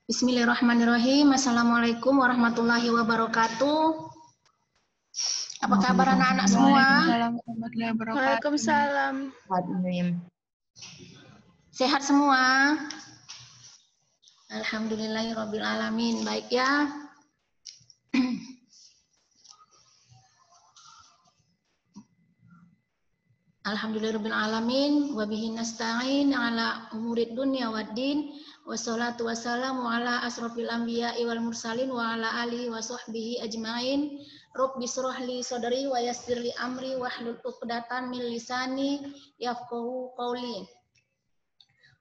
Bismillahirrahmanirrahim. Assalamualaikum warahmatullahi wabarakatuh. Apa kabar anak-anak semua? Waalaikumsalam. Sehat semua? Alhamdulillahirabbil alamin. Baik ya. Alhamdulillahirabbil alamin wa bihi nasta'in ala umurid dunya waddin. Wassalatu wassalamu ala asrofil anbiya'i wal mursalin wa ala alihi wa sahbihi ajma'in. Rabbi shrah li sadri wa yassir li amri wahlul 'uqdatam min lisani yafqahu qawli.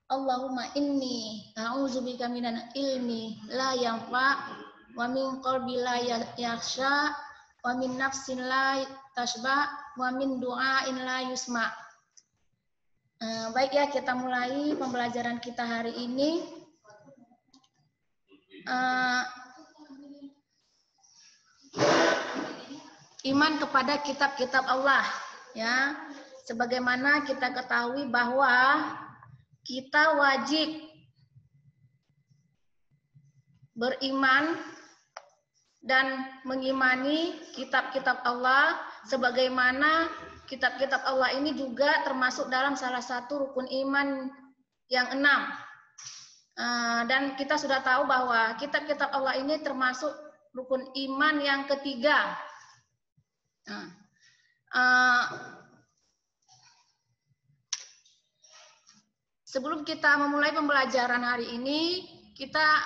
Allahumma inni a'udzubika minal ilmi la yanfa wa min qalbi la yakhsha wa min nafsin la tashba wa min du'ain la yusma. Baik ya, kita mulai pembelajaran kita hari ini. Iman kepada kitab-kitab Allah, ya. Sebagaimana kita ketahui bahwa kita wajib beriman dan mengimani kitab-kitab Allah, sebagaimana kitab-kitab Allah ini juga termasuk dalam salah satu rukun iman yang 6. Dan kita sudah tahu bahwa kitab-kitab Allah ini termasuk rukun iman yang ketiga. Sebelum kita memulai pembelajaran hari ini, kita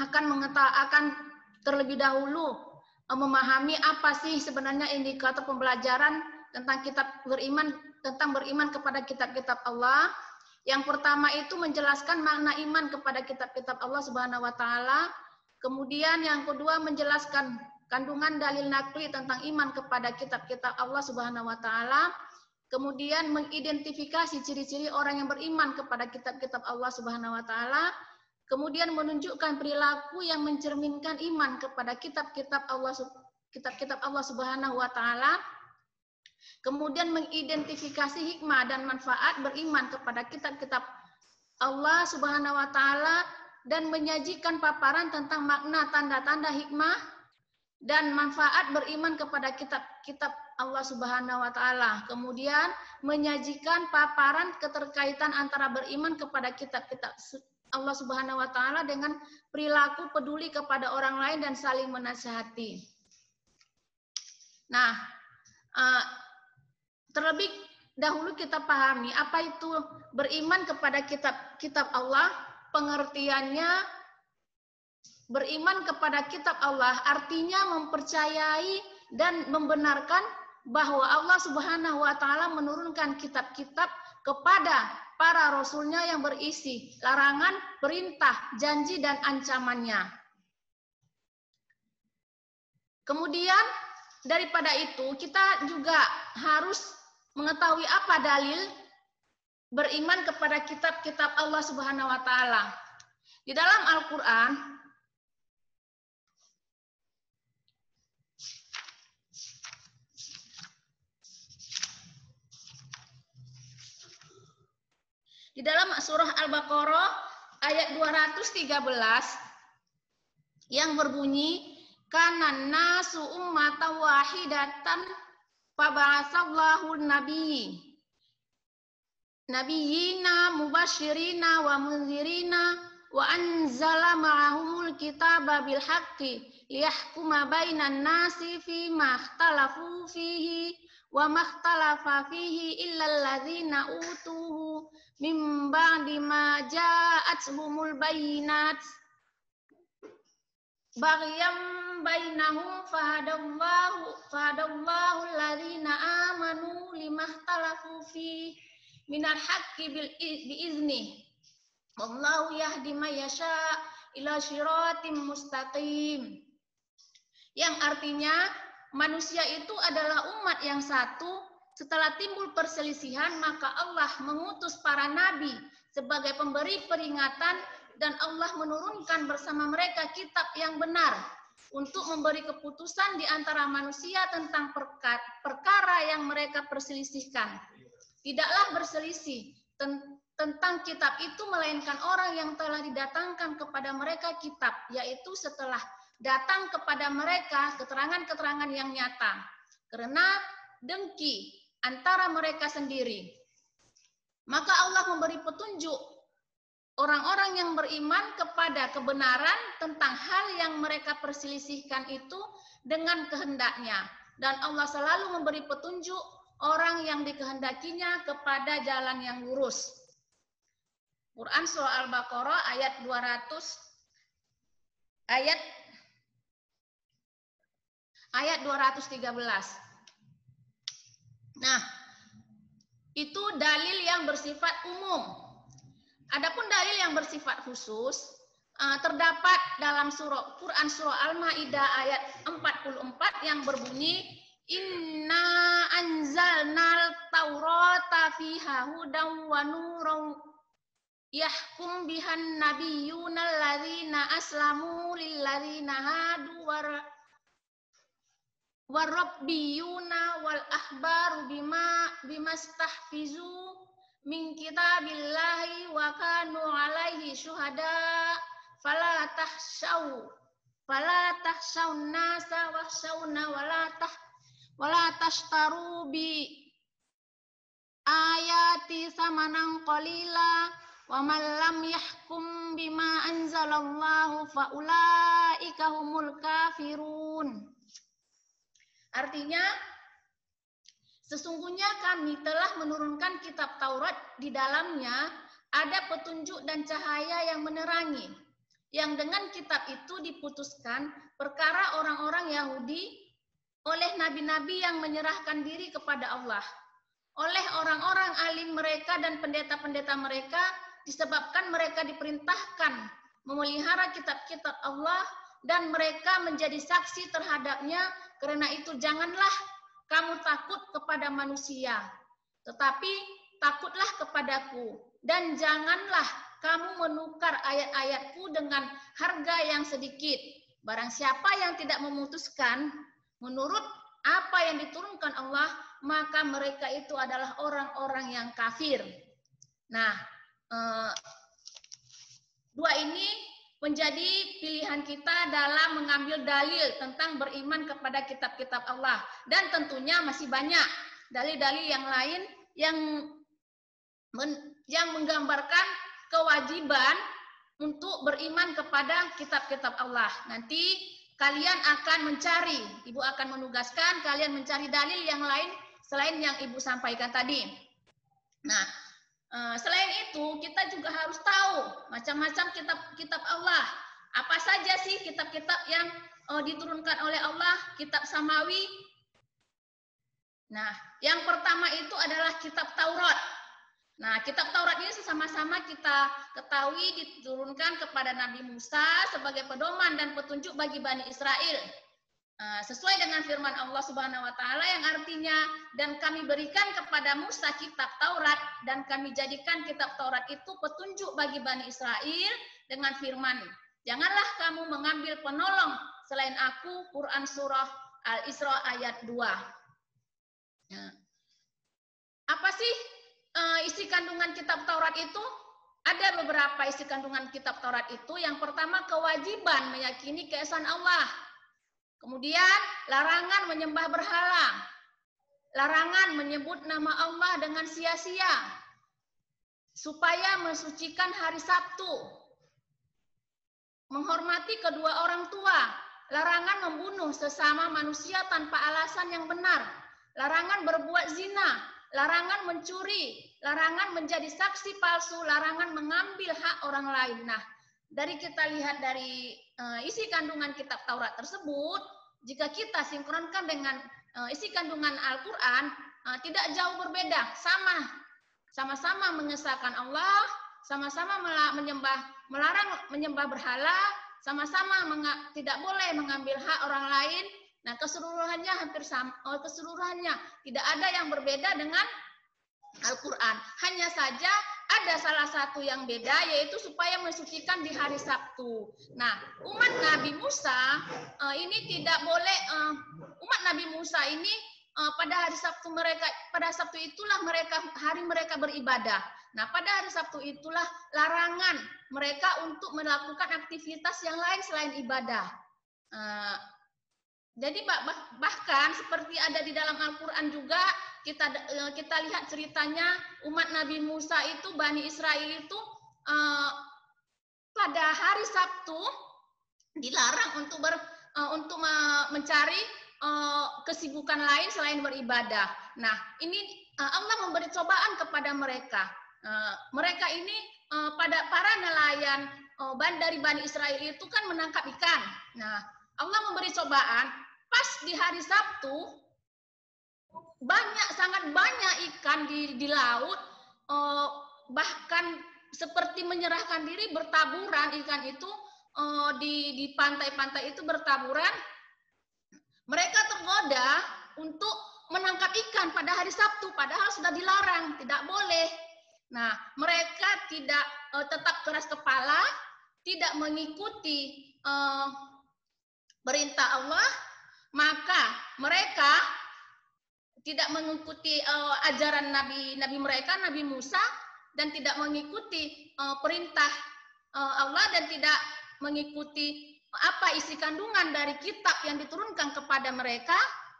akan terlebih dahulu memahami apa sih sebenarnya indikator pembelajaran tentang beriman kepada kitab-kitab Allah. Yang pertama itu menjelaskan makna iman kepada kitab-kitab Allah Subhanahu wa taala. Kemudian yang kedua menjelaskan kandungan dalil nakli tentang iman kepada kitab-kitab Allah Subhanahu wa taala. Kemudian mengidentifikasi ciri-ciri orang yang beriman kepada kitab-kitab Allah Subhanahu wa taala. Kemudian menunjukkan perilaku yang mencerminkan iman kepada kitab-kitab Allah Subhanahu wa taala. Kemudian mengidentifikasi hikmah dan manfaat beriman kepada kitab-kitab Allah Subhanahu wa taala dan menyajikan paparan tentang makna tanda-tanda hikmah dan manfaat beriman kepada kitab-kitab Allah Subhanahu wa taala. Kemudian menyajikan paparan keterkaitan antara beriman kepada kitab-kitab Allah Subhanahu wa taala dengan perilaku peduli kepada orang lain dan saling menasihati. Nah, terlebih dahulu kita pahami apa itu beriman kepada kitab Allah. Pengertiannya, beriman kepada kitab Allah artinya mempercayai dan membenarkan bahwa Allah Subhanahu wa taala menurunkan kitab-kitab kepada para rasulnya yang berisi larangan, perintah, janji, dan ancamannya. Kemudian daripada itu kita juga harus mengetahui apa dalil beriman kepada kitab-kitab Allah Subhanahu wa taala. Di dalam Al-Qur'an di dalam surah Al-Baqarah ayat 213 yang berbunyi kanan nasu ummatan wahidatan faba'atsallahu nabiyina mubasyirina wa munzirina wa anzala ma'ahumul kitaba bil haqqi liyahkuma bainan nasi fi ma ikhtalafu fihi wa ma ikhtalafa fihi illa alladzina utuhu min ba'di ma ja'atuhumul bayyinat baghyan bainahum fahadallahu alladzina amanu limahtalafu fi minal haqqi biizni wallahu yahdi may yasha ila siratim mustaqim. Yang artinya manusia itu adalah umat yang satu. Setelah timbul perselisihan, maka Allah mengutus para nabi sebagai pemberi peringatan dan Allah menurunkan bersama mereka kitab yang benar untuk memberi keputusan di antara manusia tentang perkara yang mereka perselisihkan. Tidaklah berselisih tentang kitab itu melainkan orang yang telah didatangkan kepada mereka kitab, yaitu setelah datang kepada mereka keterangan-keterangan yang nyata, karena dengki antara mereka sendiri. Maka Allah memberi petunjuk orang-orang yang beriman kepada kebenaran tentang hal yang mereka perselisihkan itu dengan kehendaknya. Dan Allah selalu memberi petunjuk orang yang dikehendakinya kepada jalan yang lurus. Quran Surah Al-Baqarah ayat 200 ayat 213. Nah, itu dalil yang bersifat umum. Adapun dalil yang bersifat khusus terdapat dalam Quran Surah Al-Maidah ayat 44 yang berbunyi Inna anzalnal taurata fiha hudan wa nurun yahkum bihan nabiyyuna alladzina aslamu lilladzina hadu warabbiyuna wal ahbaru bimastahfizu min kitabillahi wa kanu alaihi syuhada fala tahshaun nasa wakhshawna wala tashtaru bi ayati samanan qalila wa man lam yahkum bima anzalallahu fa ulaika humul kafirun. Artinya, sesungguhnya kami telah menurunkan kitab Taurat, di dalamnya ada petunjuk dan cahaya yang menerangi, yang dengan kitab itu diputuskan perkara orang-orang Yahudi oleh nabi-nabi yang menyerahkan diri kepada Allah, oleh orang-orang alim mereka dan pendeta-pendeta mereka, disebabkan mereka diperintahkan memelihara kitab-kitab Allah dan mereka menjadi saksi terhadapnya. Karena itu janganlah kamu takut kepada manusia, tetapi takutlah kepadaku, dan janganlah kamu menukar ayat-ayatku dengan harga yang sedikit. Barang siapa yang tidak memutuskan menurut apa yang diturunkan Allah, maka mereka itu adalah orang-orang yang kafir. Nah, dua ini menjadi pilihan kita dalam mengambil dalil tentang beriman kepada kitab-kitab Allah. Dan tentunya masih banyak dalil-dalil yang lain yang menggambarkan kewajiban untuk beriman kepada kitab-kitab Allah. Nanti kalian akan mencari, Ibu akan menugaskan kalian mencari dalil yang lain selain yang Ibu sampaikan tadi. Nah, selain itu, kita juga harus tahu macam-macam kitab-kitab Allah. Apa saja sih kitab-kitab yang diturunkan oleh Allah, kitab samawi? Nah, yang pertama itu adalah kitab Taurat. Nah, kitab Taurat ini sama-sama kita ketahui diturunkan kepada Nabi Musa sebagai pedoman dan petunjuk bagi Bani Israel. Sesuai dengan firman Allah Subhanahu wa taala yang artinya, dan kami berikan kepada Musa kitab Taurat dan kami jadikan kitab Taurat itu petunjuk bagi Bani Israel dengan firman, janganlah kamu mengambil penolong selain aku. Quran surah Al-Isra ayat 2. Apa sih isi kandungan kitab Taurat itu? Ada beberapa isi kandungan kitab Taurat itu. Yang pertama, kewajiban meyakini keesaan Allah. Kemudian larangan menyembah berhala, larangan menyebut nama Allah dengan sia-sia, supaya mensucikan hari Sabtu, menghormati kedua orang tua, larangan membunuh sesama manusia tanpa alasan yang benar, larangan berbuat zina, larangan mencuri, larangan menjadi saksi palsu, larangan mengambil hak orang lain. Nah, dari kita lihat dari isi kandungan kitab Taurat tersebut, jika kita sinkronkan dengan isi kandungan Al-Quran, tidak jauh berbeda, sama-sama mengesahkan Allah, sama-sama melarang menyembah berhala, sama-sama tidak boleh mengambil hak orang lain. Nah, keseluruhannya hampir sama, keseluruhannya tidak ada yang berbeda dengan Al-Quran. Hanya saja ada salah satu yang beda, yaitu supaya mensucikan di hari Sabtu. Nah, umat Nabi Musa ini tidak boleh, umat Nabi Musa ini pada hari Sabtu itulah hari mereka beribadah. Nah, pada hari Sabtu itulah larangan mereka untuk melakukan aktivitas yang lain selain ibadah. Jadi bahkan seperti ada di dalam Al-Quran juga, kita lihat ceritanya umat Nabi Musa itu, Bani Israel itu pada hari Sabtu dilarang untuk mencari kesibukan lain selain beribadah. Nah, ini Allah memberi cobaan kepada mereka. Mereka ini pada para nelayan dari Bani Israel itu kan menangkap ikan. Nah, Allah memberi cobaan pas di hari Sabtu, sangat banyak ikan di laut, bahkan seperti menyerahkan diri, bertaburan ikan itu di pantai-pantai itu bertaburan. Mereka tergoda untuk menangkap ikan pada hari Sabtu, padahal sudah dilarang, tidak boleh. Nah, mereka tidak tetap keras kepala, tidak mengikuti perintah Allah, maka mereka tidak mengikuti ajaran Nabi mereka, Nabi Musa, dan tidak mengikuti perintah Allah, dan tidak mengikuti apa isi kandungan dari kitab yang diturunkan kepada mereka.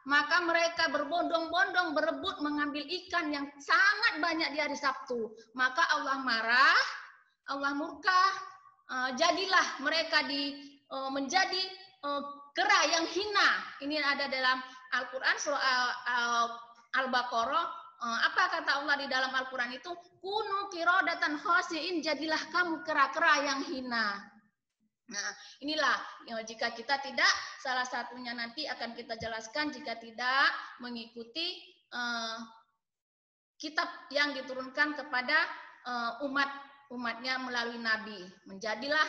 Maka mereka berbondong-bondong berebut mengambil ikan yang sangat banyak di hari Sabtu. Maka Allah marah, Allah murka, jadilah mereka menjadi kera yang hina. Ini ada dalam Al-Quran surah Al-Baqarah. Apa kata Allah di dalam Al-Quran itu? Kunu qiradatan khasiin, jadilah kamu kera-kera yang hina. Nah, inilah jika kita tidak, salah satunya nanti akan kita jelaskan, jika tidak mengikuti kitab yang diturunkan kepada umatnya melalui Nabi, menjadilah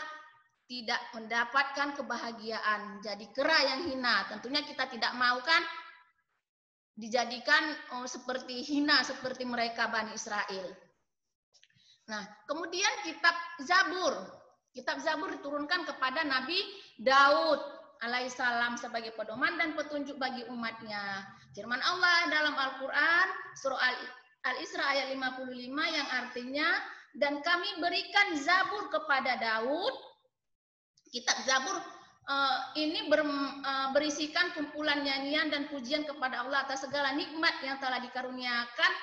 tidak mendapatkan kebahagiaan, jadi kera yang hina. Tentunya kita tidak mau kan dijadikan seperti hina seperti mereka Bani Israel. Nah, kemudian kitab Zabur. Kitab Zabur diturunkan kepada Nabi Daud alaihissalam sebagai pedoman dan petunjuk bagi umatnya. Firman Allah dalam Al-Quran surah Al-Isra ayat 55 yang artinya, dan kami berikan Zabur kepada Daud. Kitab Zabur ini berisikan kumpulan nyanyian dan pujian kepada Allah atas segala nikmat yang telah dikaruniakan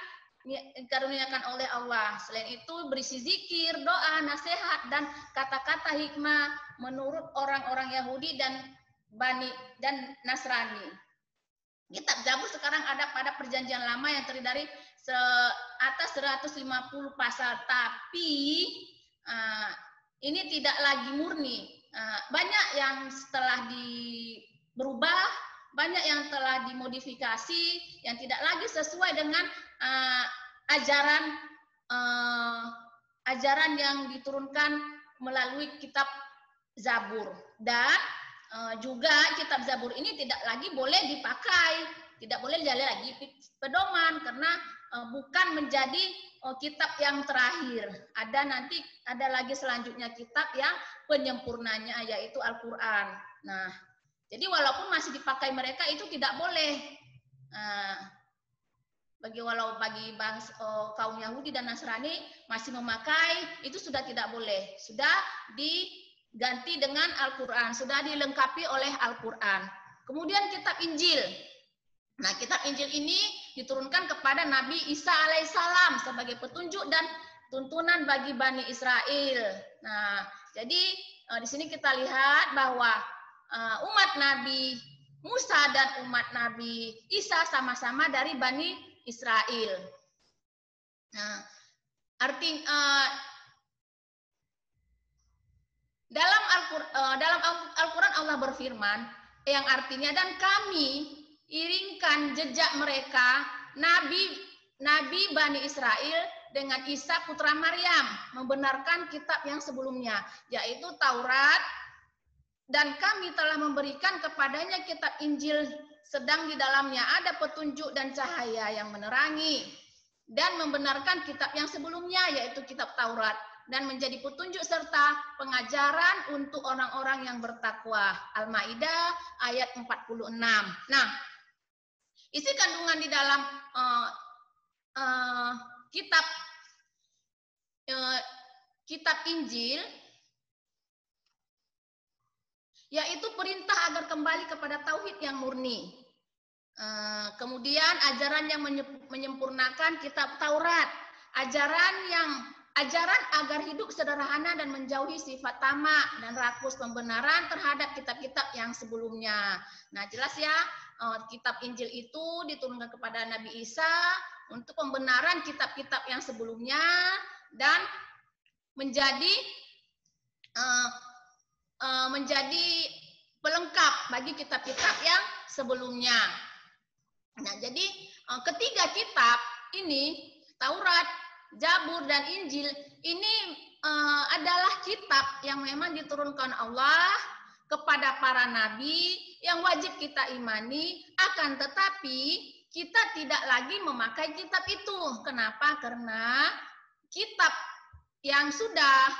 oleh Allah. Selain itu berisi zikir, doa, nasihat, dan kata-kata hikmah menurut orang-orang Yahudi dan Nasrani. Kitab Zabur sekarang ada pada Perjanjian Lama yang terdiri dari atas 150 pasal, tapi ini tidak lagi murni. Banyak yang setelah berubah, banyak yang telah dimodifikasi, yang tidak lagi sesuai dengan ajaran yang diturunkan melalui kitab Zabur. Dan juga kitab Zabur ini tidak lagi boleh dipakai, tidak boleh jadi lagi pedoman, karena bukan menjadi kitab yang terakhir. Ada lagi selanjutnya kitab yang penyempurnanya, yaitu Al-Quran. Nah, jadi walaupun masih dipakai mereka itu tidak boleh. Bagi kaum Yahudi dan Nasrani masih memakai, itu sudah tidak boleh. Sudah diganti dengan Al-Quran, sudah dilengkapi oleh Al-Quran. Kemudian kitab Injil. Nah, kitab Injil ini diturunkan kepada Nabi Isa alaihissalam sebagai petunjuk dan tuntunan bagi Bani Israel. Nah, jadi di sini kita lihat bahwa umat Nabi Musa dan umat Nabi Isa sama-sama dari Bani Israel. Nah, dalam Al-Quran Allah berfirman yang artinya, dan kami iringkan jejak mereka Nabi Bani Israel dengan Isa putra Maryam, membenarkan kitab yang sebelumnya, yaitu Taurat, dan kami telah memberikan kepadanya kitab Injil, sedang di dalamnya ada petunjuk dan cahaya yang menerangi dan membenarkan kitab yang sebelumnya, yaitu kitab Taurat, dan menjadi petunjuk serta pengajaran untuk orang-orang yang bertakwa. Al-Maidah ayat 46. Nah, isi kandungan di dalam kitab kitab Injil, yaitu perintah agar kembali kepada tauhid yang murni. Kemudian ajaran yang menyempurnakan kitab Taurat, ajaran agar hidup sederhana dan menjauhi sifat tamak dan rakus pembenaran terhadap kitab-kitab yang sebelumnya. Nah, jelas ya, kitab Injil itu diturunkan kepada Nabi Isa untuk pembenaran kitab-kitab yang sebelumnya dan menjadi pelengkap bagi kitab-kitab yang sebelumnya. Nah, jadi ketiga kitab ini, Taurat, Zabur, dan Injil, ini adalah kitab yang memang diturunkan Allah kepada para nabi yang wajib kita imani, akan tetapi kita tidak lagi memakai kitab itu. Kenapa? Karena kitab yang sudah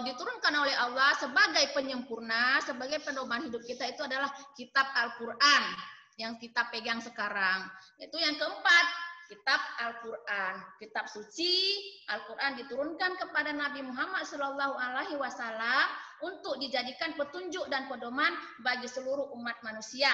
diturunkan oleh Allah sebagai penyempurna, sebagai pedoman hidup kita itu adalah kitab Al-Quran yang kita pegang sekarang. Itu yang keempat, kitab Al-Quran, kitab suci. Al-Quran diturunkan kepada Nabi Muhammad SAW untuk dijadikan petunjuk dan pedoman bagi seluruh umat manusia.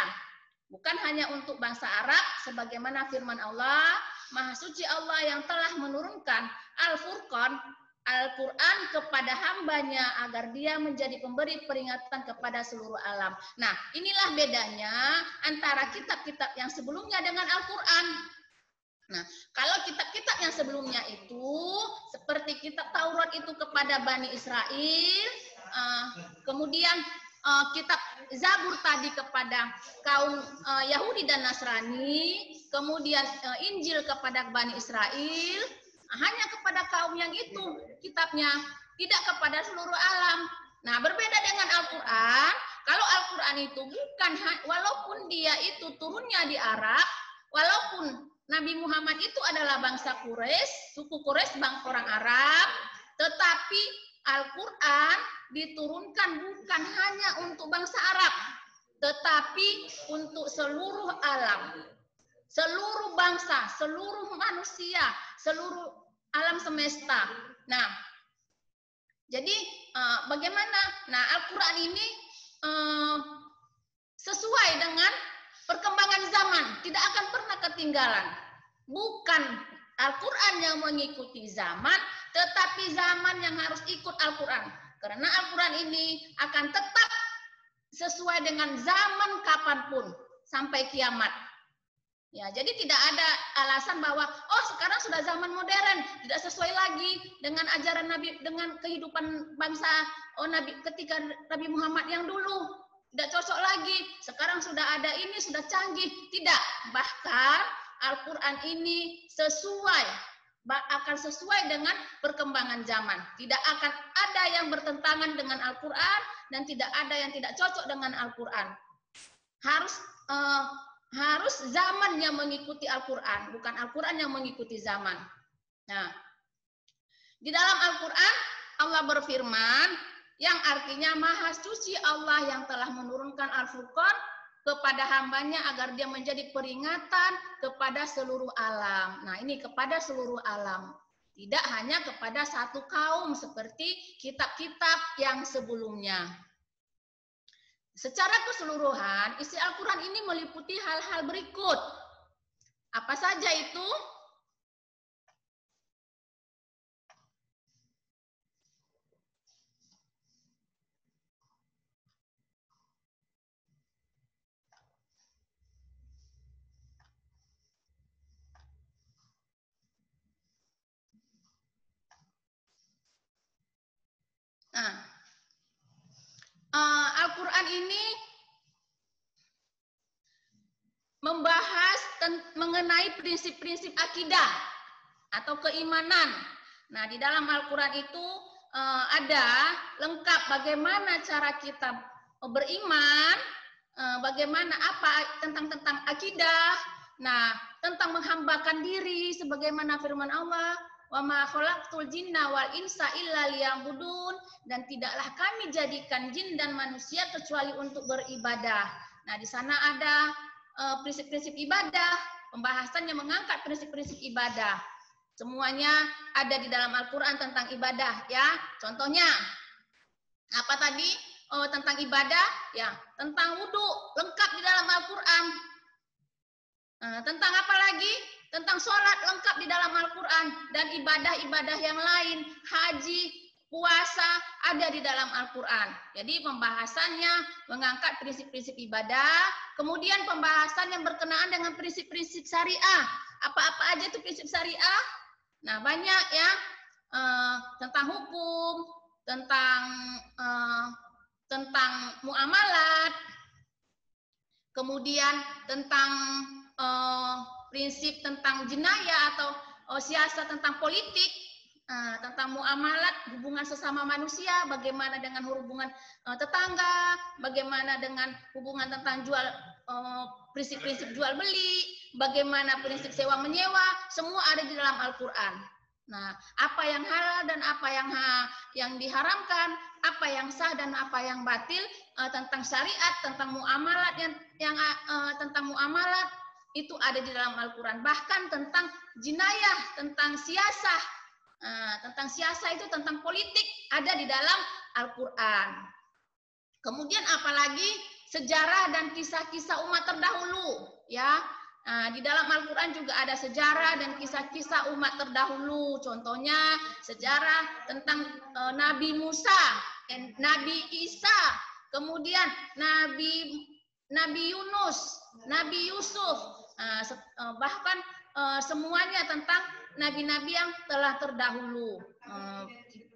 Bukan hanya untuk bangsa Arab, sebagaimana firman Allah, Maha Suci Allah yang telah menurunkan Al-Furqan, Al-Quran kepada hambanya agar dia menjadi pemberi peringatan kepada seluruh alam. Nah, inilah bedanya antara kitab-kitab yang sebelumnya dengan Al-Quran. Nah, kalau kitab-kitab yang sebelumnya itu seperti kitab Taurat itu kepada Bani Israel, kemudian kitab Zabur tadi kepada kaum Yahudi dan Nasrani, kemudian Injil kepada Bani Israel, hanya kepada kaum yang itu kitabnya, tidak kepada seluruh alam. Nah, berbeda dengan Al-Quran, kalau Al-Quran itu bukan, walaupun dia itu turunnya di Arab, walaupun Nabi Muhammad itu adalah bangsa Quraisy, suku Quraisy, orang Arab, tetapi Al-Quran diturunkan bukan hanya untuk bangsa Arab, tetapi untuk seluruh alam, seluruh bangsa, seluruh manusia, seluruh alam semesta. Nah, jadi bagaimana? Nah, Al-Quran ini sesuai dengan perkembangan zaman, tidak akan pernah ketinggalan. Bukan Al-Quran yang mengikuti zaman, tetapi zaman yang harus ikut Al-Quran. Karena Al-Quran ini akan tetap sesuai dengan zaman kapanpun sampai kiamat. Ya, jadi tidak ada alasan bahwa sekarang sudah zaman modern, tidak sesuai lagi dengan ajaran Nabi, dengan kehidupan bangsa Nabi ketika Nabi Muhammad yang dulu. Tidak cocok lagi. Sekarang sudah ada ini, sudah canggih. Tidak. Bahkan Al-Quran ini akan sesuai dengan perkembangan zaman. Tidak akan ada yang bertentangan dengan Al-Quran dan tidak ada yang tidak cocok dengan Al-Quran. Harus zaman yang mengikuti Al-Quran, bukan Al-Quran yang mengikuti zaman. Nah, di dalam Al-Quran Allah berfirman, yang artinya Maha Suci Allah yang telah menurunkan Al-Furqan kepada hambanya agar dia menjadi peringatan kepada seluruh alam. Nah, ini kepada seluruh alam. Tidak hanya kepada satu kaum seperti kitab-kitab yang sebelumnya. Secara keseluruhan, isi Al-Quran ini meliputi hal-hal berikut. Apa saja itu? Nah, Al-Quran ini membahas mengenai prinsip-prinsip akidah atau keimanan. Nah, di dalam Al-Quran itu ada lengkap bagaimana cara kita beriman, bagaimana tentang akidah, nah tentang menghambakan diri, sebagaimana firman Allah, wa ma khalaqtul jinna wal insa illa liya'budun, dan tidaklah kami jadikan jin dan manusia kecuali untuk beribadah. Nah, di sana ada prinsip-prinsip ibadah, pembahasannya mengangkat prinsip-prinsip ibadah. Semuanya ada di dalam Al-Quran tentang ibadah, ya. Contohnya, apa tadi? Oh, tentang ibadah, ya. Tentang wudhu, lengkap di dalam Al-Quran. Tentang apa lagi? Tentang sholat, lengkap di dalam Al-Quran. Dan ibadah-ibadah yang lain, haji, puasa, ada di dalam Al-Quran. Jadi pembahasannya mengangkat prinsip-prinsip ibadah, kemudian pembahasan yang berkenaan dengan prinsip-prinsip syariah. Apa-apa aja itu prinsip syariah? Nah, banyak ya, tentang hukum, tentang muamalat, kemudian tentang prinsip tentang jenayah atau siasat tentang politik, tentang muamalat, hubungan sesama manusia, bagaimana dengan hubungan tetangga, bagaimana dengan hubungan tentang prinsip-prinsip jual beli, bagaimana prinsip sewa menyewa, semua ada di dalam Al-Quran. Nah, apa yang halal dan apa yang diharamkan, apa yang sah dan apa yang batil, tentang syariat, tentang muamalat tentang muamalat itu ada di dalam Al-Quran. Bahkan tentang jinayah, tentang siasah, itu tentang politik ada di dalam Al-Quran. Kemudian apalagi sejarah dan kisah-kisah umat terdahulu, ya. Di dalam Al-Quran juga ada sejarah dan kisah-kisah umat terdahulu. Contohnya sejarah tentang Nabi Musa, Nabi Isa, kemudian Nabi Yunus, Nabi Yusuf, bahkan semuanya tentang nabi-nabi yang telah terdahulu.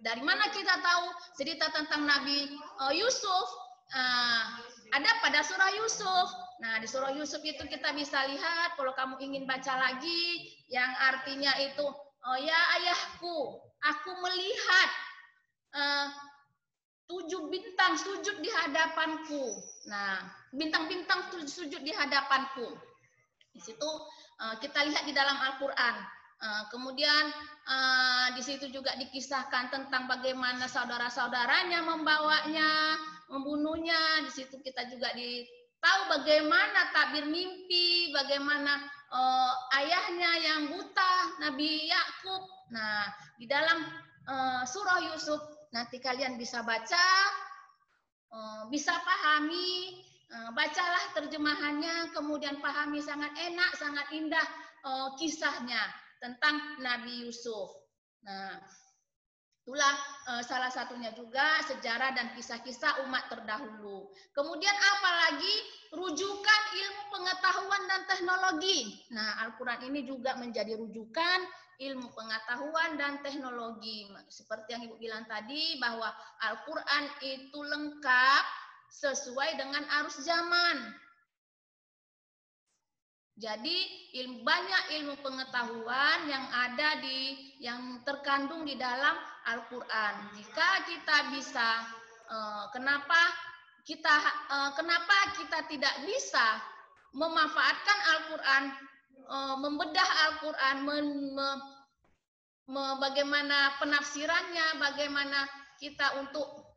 Dari mana kita tahu cerita tentang Nabi Yusuf? Ada pada surah Yusuf. Nah, di surah Yusuf itu kita bisa lihat, kalau kamu ingin baca lagi, yang artinya itu, ya ayahku, aku melihat 7 bintang sujud di hadapanku. Nah, bintang-bintang sujud di hadapanku. Di situ kita lihat di dalam Al-Quran. Kemudian di situ juga dikisahkan tentang bagaimana saudara-saudaranya membawanya, membunuhnya. Di situ kita juga tahu bagaimana takbir mimpi, bagaimana ayahnya yang buta, Nabi Yakub. Nah, di dalam surah Yusuf nanti kalian bisa baca, bisa pahami, bacalah terjemahannya, kemudian pahami, sangat enak, sangat indah kisahnya tentang Nabi Yusuf. Nah, itulah salah satunya juga sejarah dan kisah-kisah umat terdahulu. Kemudian apalagi rujukan ilmu pengetahuan dan teknologi. Nah, Al-Quran ini juga menjadi rujukan ilmu pengetahuan dan teknologi. Seperti yang Ibu bilang tadi, bahwa Al-Quran itu lengkap sesuai dengan arus zaman. Jadi banyak ilmu pengetahuan yang terkandung di dalam Al-Quran. Jika kita bisa, kenapa kita tidak bisa memanfaatkan Al-Quran, membedah Al-Quran, bagaimana penafsirannya, bagaimana kita untuk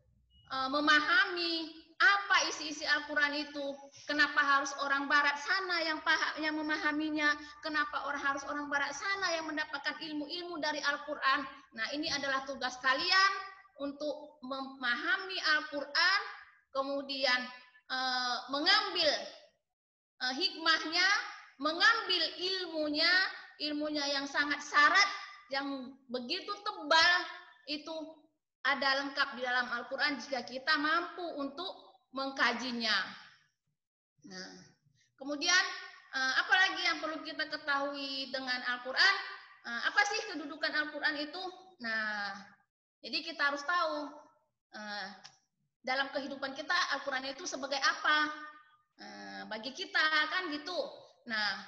memahami apa isi-isi Al-Quran itu. Kenapa harus orang barat sana yang memahaminya? Kenapa harus orang barat sana yang mendapatkan ilmu-ilmu dari Al-Quran? Nah, ini adalah tugas kalian untuk memahami Al-Quran, kemudian mengambil hikmahnya, mengambil ilmunya yang sangat syarat, yang begitu tebal, itu ada lengkap di dalam Al-Quran jika kita mampu untuk mengkajinya. Nah, kemudian apalagi yang perlu kita ketahui dengan Al-Quran? Apa sih kedudukan Al-Quran itu? Nah, jadi kita harus tahu dalam kehidupan kita Al-Quran itu sebagai apa bagi kita, kan gitu. Nah,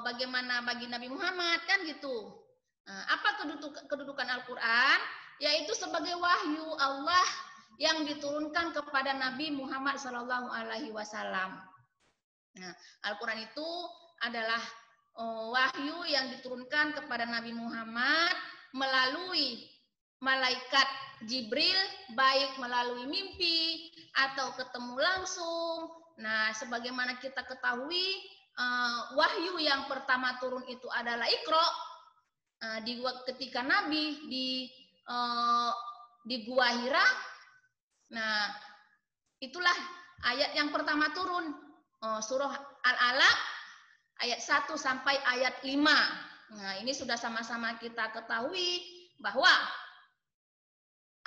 bagaimana bagi Nabi Muhammad, kan gitu. Apa kedudukan Al-Quran? Yaitu sebagai wahyu Allah yang diturunkan kepada Nabi Muhammad SAW. Nah, Al-Quran itu adalah wahyu yang diturunkan kepada Nabi Muhammad melalui malaikat Jibril, baik melalui mimpi atau ketemu langsung. Nah, sebagaimana kita ketahui, wahyu yang pertama turun itu adalah Iqra. ketika Nabi di Gua Hira. Nah, itulah ayat yang pertama turun, surah Al-Alaq ayat 1 sampai ayat 5. Nah, ini sudah sama-sama kita ketahui bahwa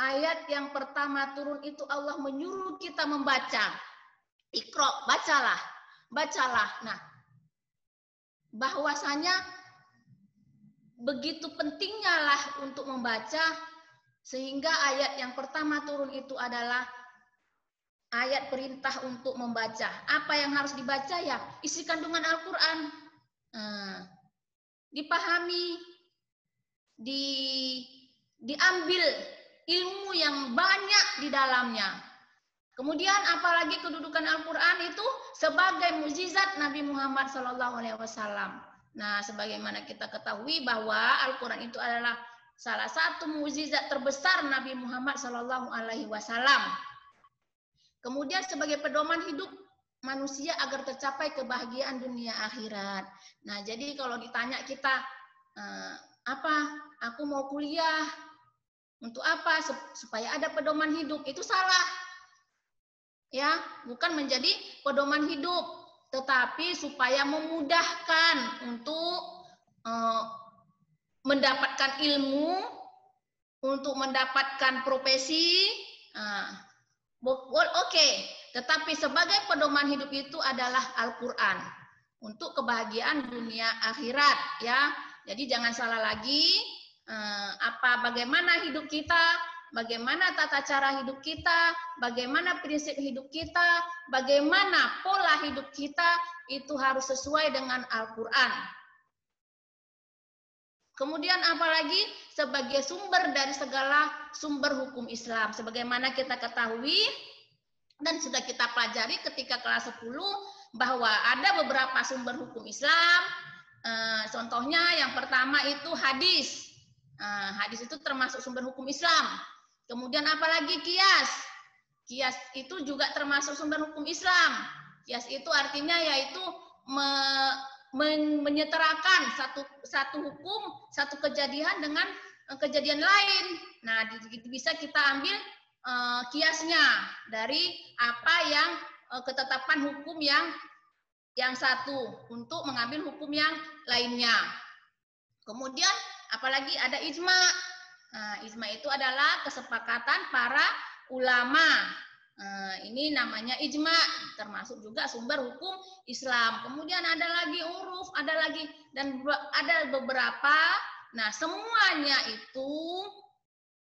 ayat yang pertama turun itu Allah menyuruh kita membaca. Iqra, bacalah, bacalah. Nah, bahwasanya begitu pentingnya lah untuk membaca, sehingga ayat yang pertama turun itu adalah ayat perintah untuk membaca. Apa yang harus dibaca? Ya, isi kandungan Al-Quran. Dipahami, diambil ilmu yang banyak di dalamnya. Kemudian apalagi kedudukan Al-Quran itu sebagai mukjizat Nabi Muhammad SAW. Nah, sebagaimana kita ketahui bahwa Al-Quran itu adalah salah satu mukjizat terbesar Nabi Muhammad SAW. Kemudian sebagai pedoman hidup manusia agar tercapai kebahagiaan dunia akhirat. Nah, jadi kalau ditanya kita, apa? Aku mau kuliah. Untuk apa? Supaya ada pedoman hidup. Itu salah. Ya, bukan menjadi pedoman hidup, tetapi supaya memudahkan untuk mendapatkan ilmu, untuk mendapatkan profesi. Oke, tetapi sebagai pedoman hidup itu adalah Al-Quran untuk kebahagiaan dunia akhirat, ya. Jadi jangan salah lagi, bagaimana hidup kita, bagaimana tata cara hidup kita, bagaimana prinsip hidup kita, bagaimana pola hidup kita, itu harus sesuai dengan Al-Quran. Kemudian apalagi sebagai sumber dari segala sumber hukum Islam. Sebagaimana kita ketahui dan sudah kita pelajari ketika kelas 10 bahwa ada beberapa sumber hukum Islam. Contohnya yang pertama itu hadis. Hadis itu termasuk sumber hukum Islam. Kemudian apalagi kias. Kias itu juga termasuk sumber hukum Islam. Kias itu artinya yaitu menyetarakan satu hukum, satu kejadian dengan kejadian lain. Nah, bisa kita ambil kiasnya dari apa yang ketetapan hukum yang satu untuk mengambil hukum yang lainnya. Kemudian apalagi ada ijma. Nah, ijma itu adalah kesepakatan para ulama. Ini namanya ijma, termasuk juga sumber hukum Islam. Kemudian ada lagi uruf, ada lagi dan ada beberapa. Nah, semuanya itu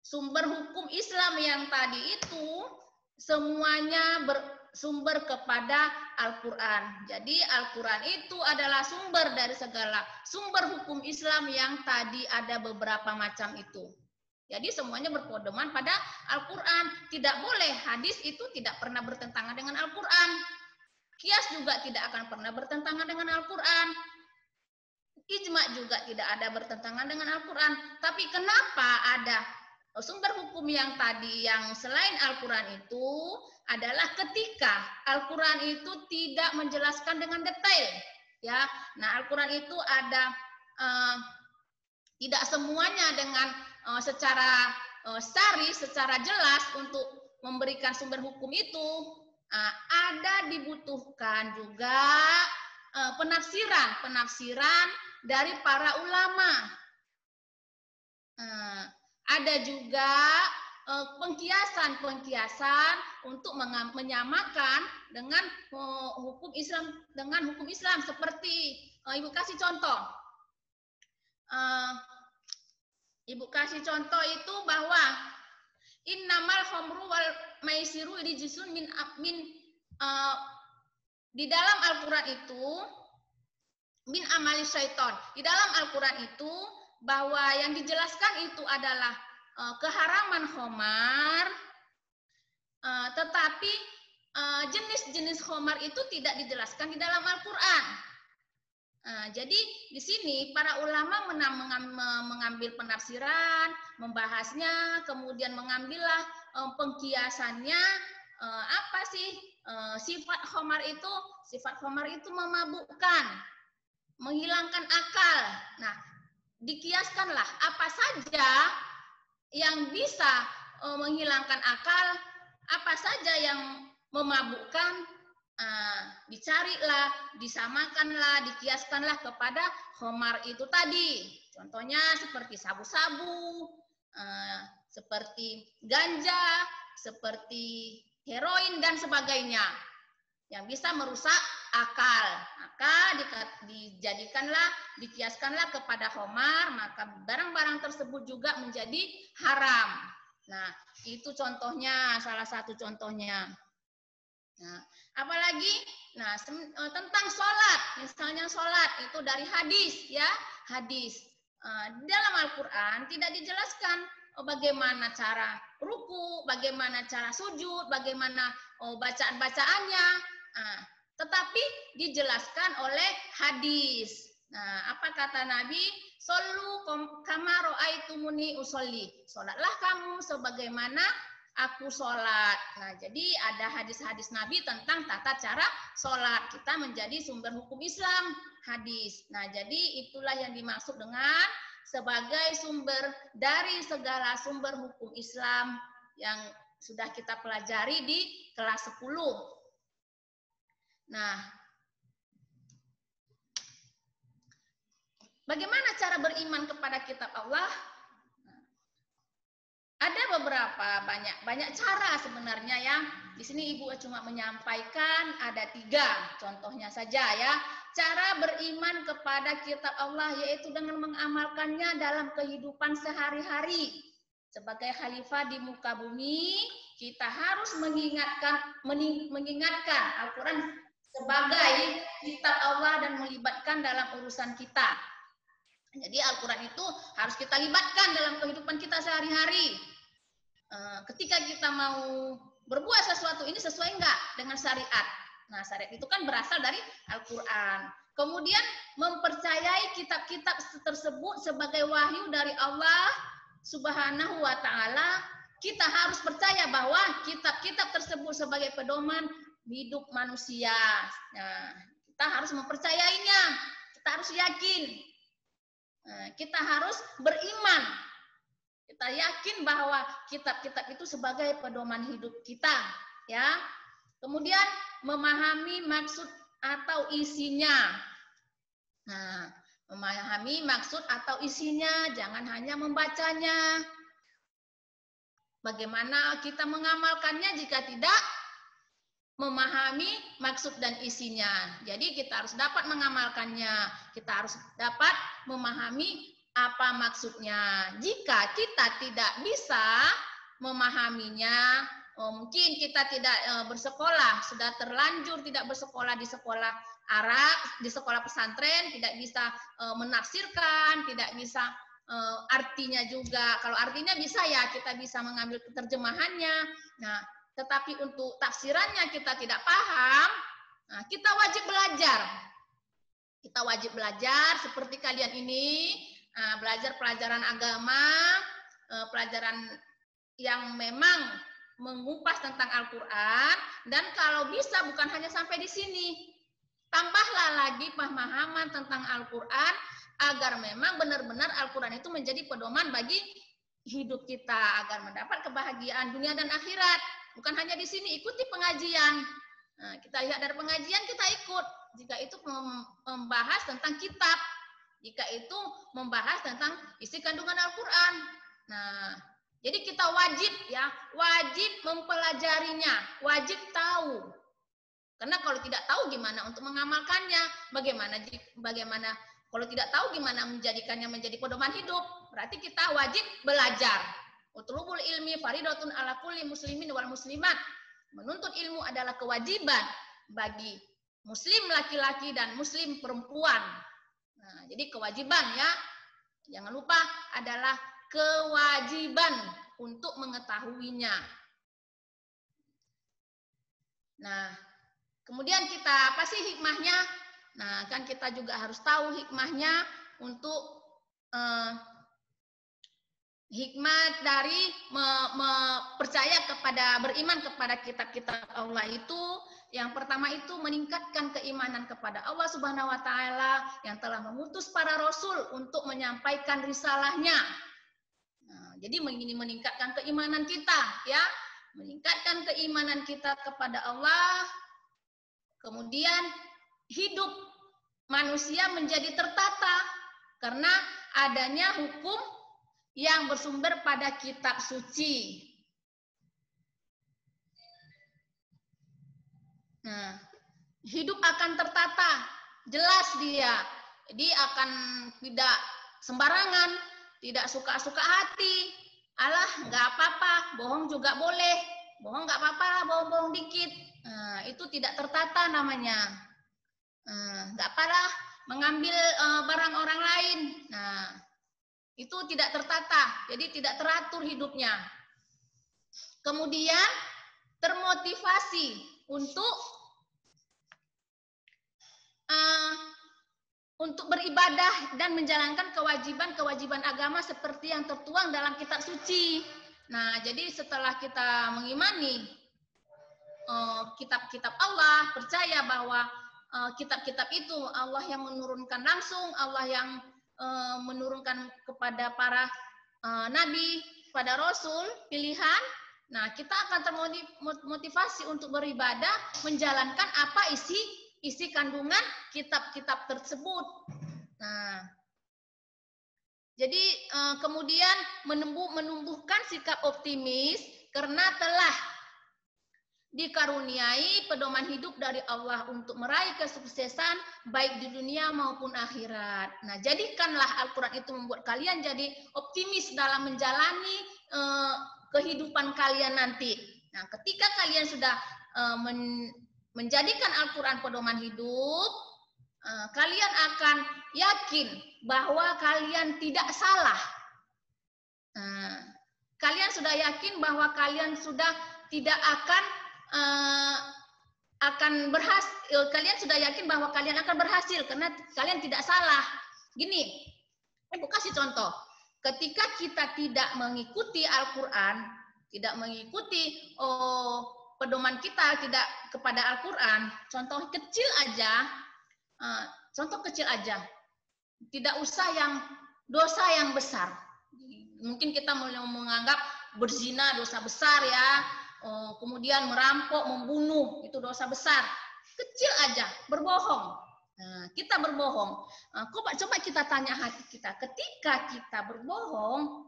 sumber hukum Islam yang tadi itu semuanya bersumber kepada Al-Quran. Jadi Al-Quran itu adalah sumber dari segala sumber hukum Islam yang tadi ada beberapa macam itu. Jadi semuanya berpedoman pada Al-Quran. Tidak boleh, hadis itu tidak pernah bertentangan dengan Al-Quran. Kias juga tidak akan pernah bertentangan dengan Al-Quran. Ijma juga tidak ada bertentangan dengan Al-Quran. Tapi kenapa ada sumber hukum yang tadi yang selain Al-Quran itu adalah ketika Al-Quran itu tidak menjelaskan dengan detail. Ya, nah Al-Quran itu ada tidak semuanya dengan secara syar'i, secara jelas untuk memberikan sumber hukum itu. Ada dibutuhkan juga penafsiran dari para ulama. Ada juga pengkiasan untuk menyamakan dengan hukum Islam seperti Ibu kasih contoh. Ibu kasih contoh itu bahwa innamal khamru wal maisiru rijsun min di dalam Al-Qur'an itu min amali syaiton. Di dalam Al-Qur'an itu bahwa yang dijelaskan itu adalah keharaman khamar, tetapi jenis-jenis khamar itu tidak dijelaskan di dalam Al-Qur'an. Jadi di sini para ulama mengambil penafsiran, membahasnya, kemudian mengambillah pengkiasannya. Apa sih sifat khamar itu? Sifat khamar itu memabukkan, menghilangkan akal. Nah, dikiaskanlah apa saja yang bisa menghilangkan akal, apa saja yang memabukkan, dicarilah, disamakanlah, dikiaskanlah kepada khamar itu tadi. Contohnya seperti sabu-sabu, seperti ganja, seperti heroin dan sebagainya yang bisa merusak akal. Maka dijadikanlah, dikiaskanlah kepada khamar, maka barang-barang tersebut juga menjadi haram. Nah, itu contohnya, salah satu contohnya. Nah, apalagi tentang sholat, misalnya sholat itu dari hadis, ya, hadis. Dalam Al-Quran tidak dijelaskan bagaimana cara ruku, bagaimana cara sujud, bagaimana bacaan-bacaannya, tetapi dijelaskan oleh hadis. Nah, apa kata Nabi? Shollu kama ra'aitumuni usolli. Sholatlah kamu sebagaimana aku sholat. Nah, jadi ada hadis-hadis Nabi tentang tata cara sholat. Kita menjadi sumber hukum Islam, hadis. Nah, jadi itulah yang dimaksud dengan sebagai sumber dari segala sumber hukum Islam yang sudah kita pelajari di kelas 10. Nah, bagaimana cara beriman kepada kitab Allah? Ada beberapa banyak cara sebenarnya ya. Di sini Ibu cuma menyampaikan ada 3 contohnya saja ya. Cara beriman kepada kitab Allah yaitu dengan mengamalkannya dalam kehidupan sehari-hari. Sebagai khalifah di muka bumi, kita harus mengingatkan Al-Quran sebagai kitab Allah dan melibatkan dalam urusan kita. Jadi Al-Quran itu harus kita libatkan dalam kehidupan kita sehari-hari. Ketika kita mau berbuat sesuatu ini sesuai enggak dengan syariat. Nah, syariat itu kan berasal dari Al-Quran. Kemudian mempercayai kitab-kitab tersebut sebagai wahyu dari Allah Subhanahu wa Ta'ala. Kita harus percaya bahwa kitab-kitab tersebut sebagai pedoman hidup manusia. Nah, kita harus mempercayainya. Kita harus yakin. Kita harus beriman. Kita yakin bahwa kitab-kitab itu sebagai pedoman hidup kita, ya. Kemudian memahami maksud atau isinya. Nah, memahami maksud atau isinya, jangan hanya membacanya. Bagaimana kita mengamalkannya jika tidak memahami maksud dan isinya. Jadi kita harus dapat mengamalkannya. Kita harus dapat memahami apa maksudnya. Jika kita tidak bisa memahaminya, mungkin kita tidak bersekolah, sudah terlanjur tidak bersekolah di sekolah Arab, di sekolah pesantren, tidak bisa menafsirkan, tidak bisa artinya juga. Kalau artinya bisa ya, kita bisa mengambil terjemahannya. Nah, tetapi untuk tafsirannya kita tidak paham, nah, kita wajib belajar. Kita wajib belajar seperti kalian ini, belajar pelajaran agama, pelajaran yang memang mengupas tentang Al-Quran, dan kalau bisa bukan hanya sampai di sini, tambahlah lagi pemahaman tentang Al-Quran agar memang benar-benar Al-Quran itu menjadi pedoman bagi hidup kita agar mendapat kebahagiaan dunia dan akhirat. Bukan hanya di sini, ikuti pengajian. Nah, kita lihat dari pengajian kita ikut. Jika itu membahas tentang kitab, jika itu membahas tentang isi kandungan Al-Quran. Nah, jadi kita wajib ya, wajib mempelajarinya, wajib tahu. Karena kalau tidak tahu gimana untuk mengamalkannya, bagaimana kalau tidak tahu gimana menjadikannya menjadi pedoman hidup, berarti kita wajib belajar. Utlubul ilmi faridatun ala kulli muslimin wal muslimat. Menuntut ilmu adalah kewajiban bagi muslim laki-laki dan muslim perempuan. Nah, jadi kewajiban ya. Jangan lupa adalah kewajiban untuk mengetahuinya. Nah, kemudian kita apa sih hikmahnya? Nah, kan kita juga harus tahu hikmahnya untuk Hikmah dari beriman kepada kitab-kitab Allah itu, yang pertama itu meningkatkan keimanan kepada Allah Subhanahu wa taala yang telah mengutus para rasul untuk menyampaikan risalahnya. Nah, jadi meningkatkan keimanan kita, ya. Meningkatkan keimanan kita kepada Allah. Kemudian hidup manusia menjadi tertata karena adanya hukum yang bersumber pada kitab suci. Nah, hidup akan tertata, jelas dia. Jadi akan tidak sembarangan, tidak suka-suka hati. Alah, nggak apa-apa, bohong juga boleh. Bohong nggak apa-apa, bohong-bohong dikit. Nah, itu tidak tertata namanya. Nggak apa-apa mengambil barang orang lain. Nah, itu tidak tertata, jadi tidak teratur hidupnya. Kemudian termotivasi untuk beribadah dan menjalankan kewajiban-kewajiban agama seperti yang tertuang dalam kitab suci. Nah, jadi setelah kita mengimani kitab-kitab Allah, percaya bahwa kitab-kitab itu Allah yang menurunkan langsung, Allah yang menurunkan kepada para nabi, pada rasul pilihan. Nah, kita akan termotivasi untuk beribadah, menjalankan apa isi kandungan kitab-kitab tersebut. Nah, jadi kemudian menumbuhkan sikap optimis karena telah dikaruniai pedoman hidup dari Allah untuk meraih kesuksesan baik di dunia maupun akhirat. Nah, jadikanlah Al-Quran itu membuat kalian jadi optimis dalam menjalani kehidupan kalian nanti. Nah, ketika kalian sudah menjadikan Al-Quran pedoman hidup, kalian akan yakin bahwa kalian tidak salah. Kalian sudah yakin bahwa kalian sudah tidak akan berhasil. Kalian sudah yakin bahwa kalian akan berhasil karena kalian tidak salah. Gini, Ibu kasih contoh. Ketika kita tidak mengikuti Al-Quran, tidak mengikuti pedoman kita tidak kepada Al-Quran, contoh kecil aja, tidak usah yang dosa yang besar. Mungkin kita menganggap berzina dosa besar, ya. Kemudian merampok, membunuh, itu dosa besar. Kecil aja, berbohong. Nah, kita berbohong. Coba kita tanya hati kita. Ketika kita berbohong,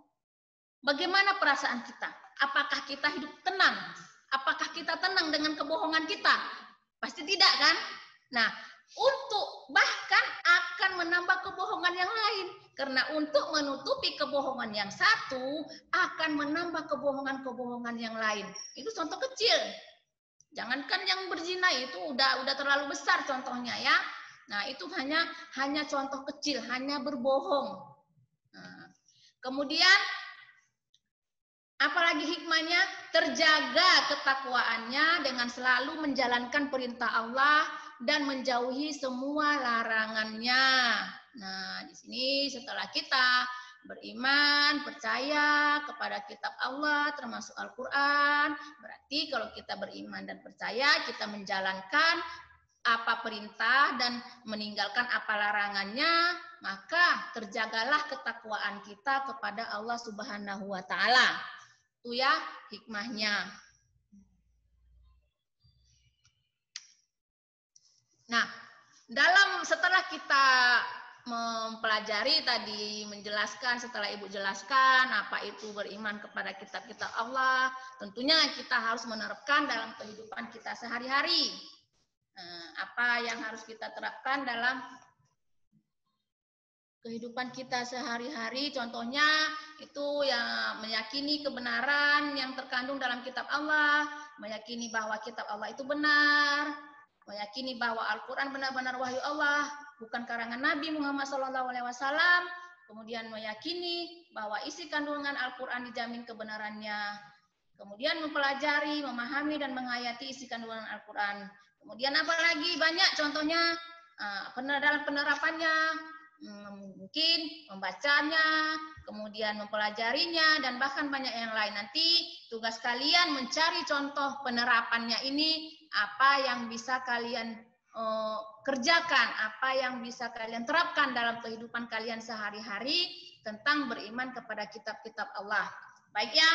bagaimana perasaan kita? Apakah kita hidup tenang? Apakah kita tenang dengan kebohongan kita? Pasti tidak, kan? Nah, bahkan akan menambah kebohongan yang lain. Karena untuk menutupi kebohongan yang satu, akan menambah kebohongan-kebohongan yang lain. Itu contoh kecil. Jangankan yang berzina itu udah terlalu besar contohnya, ya. Nah, itu hanya contoh kecil, hanya berbohong. Nah, kemudian apalagi hikmahnya, terjaga ketakwaannya dengan selalu menjalankan perintah Allah dan menjauhi semua larangannya. Nah, di sini setelah kita beriman, percaya kepada kitab Allah termasuk Al-Quran, berarti kalau kita beriman dan percaya, kita menjalankan apa perintah dan meninggalkan apa larangannya, maka terjagalah ketakwaan kita kepada Allah Subhanahu wa taala. Itu ya hikmahnya. Nah, setelah kita mempelajari tadi, menjelaskan, setelah Ibu jelaskan apa itu beriman kepada kitab-kitab Allah, tentunya kita harus menerapkan dalam kehidupan kita sehari-hari. Apa yang harus kita terapkan dalam kehidupan kita sehari-hari, contohnya itu yang meyakini kebenaran yang terkandung dalam kitab Allah, meyakini bahwa kitab Allah itu benar, meyakini bahwa Al-Quran benar-benar wahyu Allah, bukan karangan Nabi Muhammad SAW, kemudian meyakini bahwa isi kandungan Al-Quran dijamin kebenarannya, kemudian mempelajari, memahami, dan menghayati isi kandungan Al-Quran. Kemudian apalagi banyak contohnya dalam penerapannya, mungkin membacanya, kemudian mempelajarinya, dan bahkan banyak yang lain. Nanti tugas kalian mencari contoh penerapannya ini, apa yang bisa kalian kerjakan, apa yang bisa kalian terapkan dalam kehidupan kalian sehari-hari tentang beriman kepada kitab-kitab Allah. Baik ya,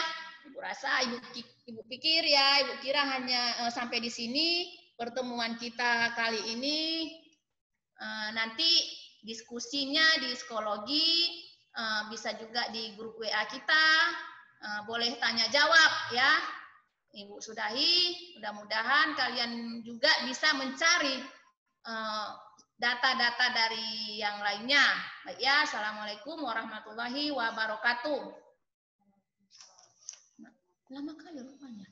Ibu rasa, Ibu pikir ya, Ibu kira hanya sampai di sini pertemuan kita kali ini. Nanti diskusinya di psikologi, bisa juga di grup WA kita, boleh tanya jawab ya. Ibu sudahi, mudah-mudahan kalian juga bisa mencari data-data dari yang lainnya. Baik ya, Assalamualaikum warahmatullahi wabarakatuh. Lama kali rupanya.